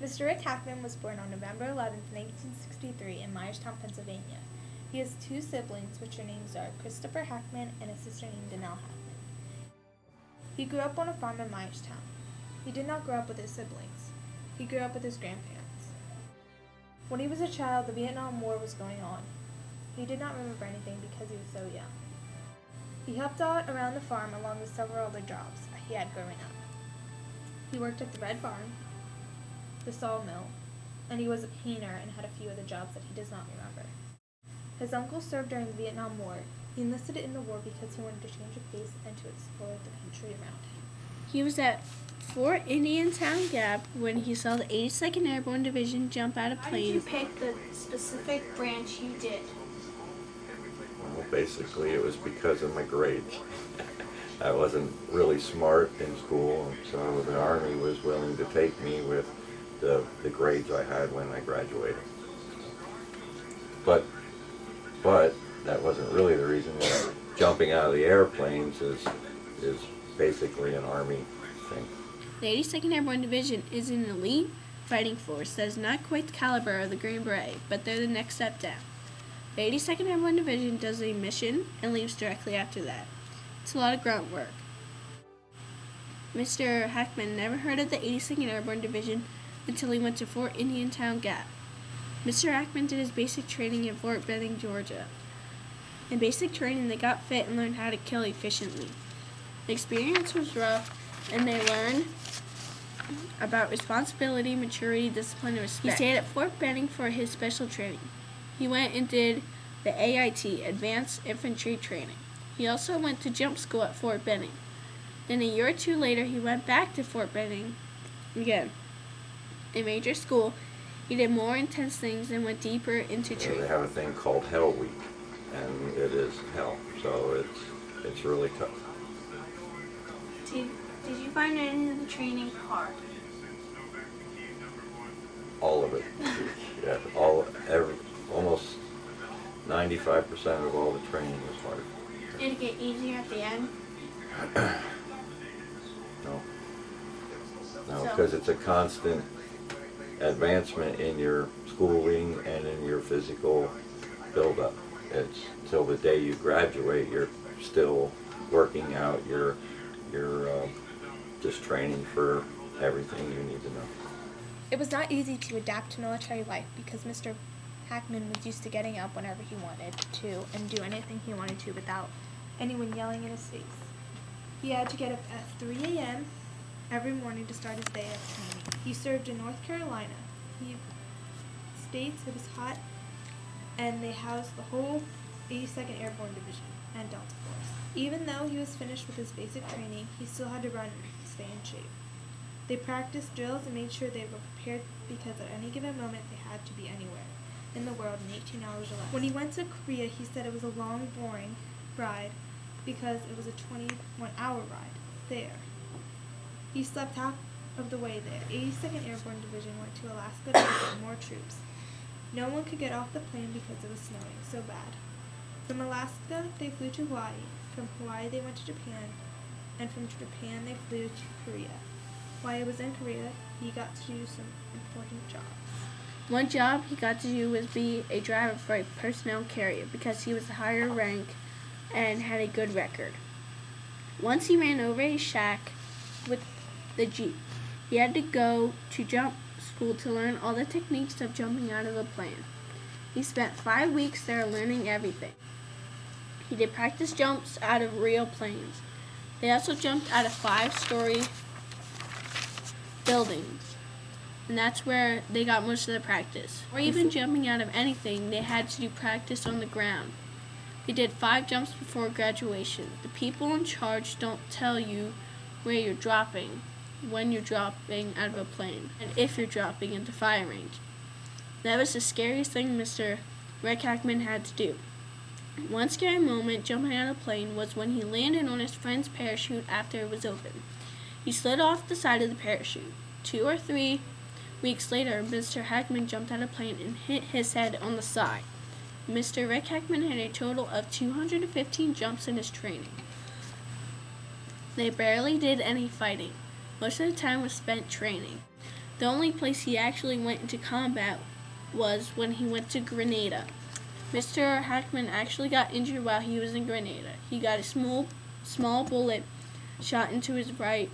Mr. Rick Hackman was born on November 11, 1963 in Myerstown, Pennsylvania. He has two siblings, which their names are Christopher Hackman and a sister named Danelle Hackman. He grew up on a farm in Myerstown. He did not grow up with his siblings. He grew up with his grandparents. When he was a child, the Vietnam War was going on. He did not remember anything because he was so young. He helped out around the farm along with several other jobs he had growing up. He worked at the Red Barn, the sawmill, and he was a painter and had a few other jobs that he does not remember. His uncle served during the Vietnam War. He enlisted in the war because he wanted to change of pace and to explore the country around him. He was at Fort Indiantown Gap when he saw the 82nd Airborne Division jump out of planes. Why did you pick the specific branch you did? Well, basically it was because of my grades. I wasn't really smart in school, so the Army was willing to take me with the grades I had when I graduated. But that wasn't really the reason. Jumping out of the airplanes is basically an Army thing. The 82nd Airborne Division is an elite fighting force that is not quite the caliber of the Green Beret, but they're the next step down. The 82nd Airborne Division does a mission and leaves directly after that. It's a lot of grunt work. Mr. Hackman never heard of the 82nd Airborne Division until he went to Fort Indiantown Gap. Mr. Hackman did his basic training at Fort Benning, Georgia. In basic training, they got fit and learned how to kill efficiently. The experience was rough, and they learned about responsibility, maturity, discipline, and respect. He stayed at Fort Benning for his special training. He went and did the AIT, Advanced Infantry Training. He also went to jump school at Fort Benning. Then a year or two later, he went back to Fort Benning again. In major school, he did more intense things and went deeper into training. They have a thing called Hell Week, and it is hell, so it's really tough. Did you find any of the training hard? All of it. Yeah, almost 95% of all the training was hard. Did it get easier at the end? No, because it's a constant advancement in your schooling and in your physical build-up. It's till the day you graduate, you're still working out, you're just training for everything you need to know. It was not easy to adapt to military life because Mr. Hackman was used to getting up whenever he wanted to and do anything he wanted to without anyone yelling in his face. He had to get up at 3 a.m. every morning to start his day of training. He served in North Carolina. He states it was hot, and they housed the whole 82nd Airborne Division and Delta Force. Even though he was finished with his basic training, he still had to run and stay in shape. They practiced drills and made sure they were prepared because at any given moment they had to be anywhere in the world in 18 hours or less. When he went to Korea, he said it was a long, boring ride because it was a 21-hour ride there. He slept half of the way there. 82nd Airborne Division went to Alaska to get more troops. No one could get off the plane because it was snowing so bad. From Alaska, they flew to Hawaii. From Hawaii, they went to Japan. And from Japan, they flew to Korea. While he was in Korea, he got to do some important jobs. One job he got to do was be a driver for a personnel carrier because he was a higher rank and had a good record. Once he ran over a shack with the Jeep. He had to go to jump school to learn all the techniques of jumping out of a plane. He spent 5 weeks there learning everything. He did practice jumps out of real planes. They also jumped out of 5-story buildings, and that's where they got most of the practice. Or even jumping out of anything, they had to do practice on the ground. He did 5 jumps before graduation. The people in charge don't tell you where you're dropping, when you're dropping out of a plane, and if you're dropping into fire range. That was the scariest thing Mr. Rick Hackman had to do. One scary moment jumping out of a plane was when he landed on his friend's parachute after it was open. He slid off the side of the parachute. 2 or 3 weeks later, Mr. Hackman jumped out of a plane and hit his head on the side. Mr. Rick Hackman had a total of 215 jumps in his training. They barely did any fighting. Most of the time was spent training. The only place he actually went into combat was when he went to Grenada. Mr. Hackman actually got injured while he was in Grenada. He got a small bullet shot into his right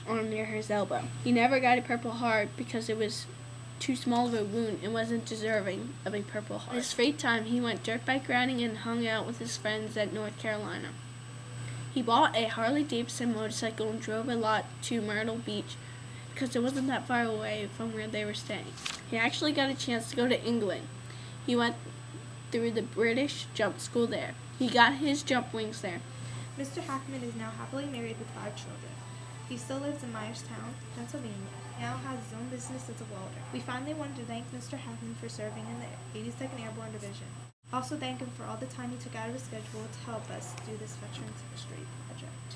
arm near his elbow. He never got a Purple Heart because it was too small of a wound and wasn't deserving of a Purple Heart. In his free time, he went dirt bike riding and hung out with his friends at North Carolina. He bought a Harley-Davidson motorcycle and drove a lot to Myrtle Beach because it wasn't that far away from where they were staying. He actually got a chance to go to England. He went through the British jump school there. He got his jump wings there. Mr. Hackman is now happily married with 5 children. He still lives in Myerstown, Pennsylvania. He now has his own business as a welder. We finally wanted to thank Mr. Hackman for serving in the 82nd Airborne Division. Also thank him for all the time he took out of his schedule to help us do this Veterans History project.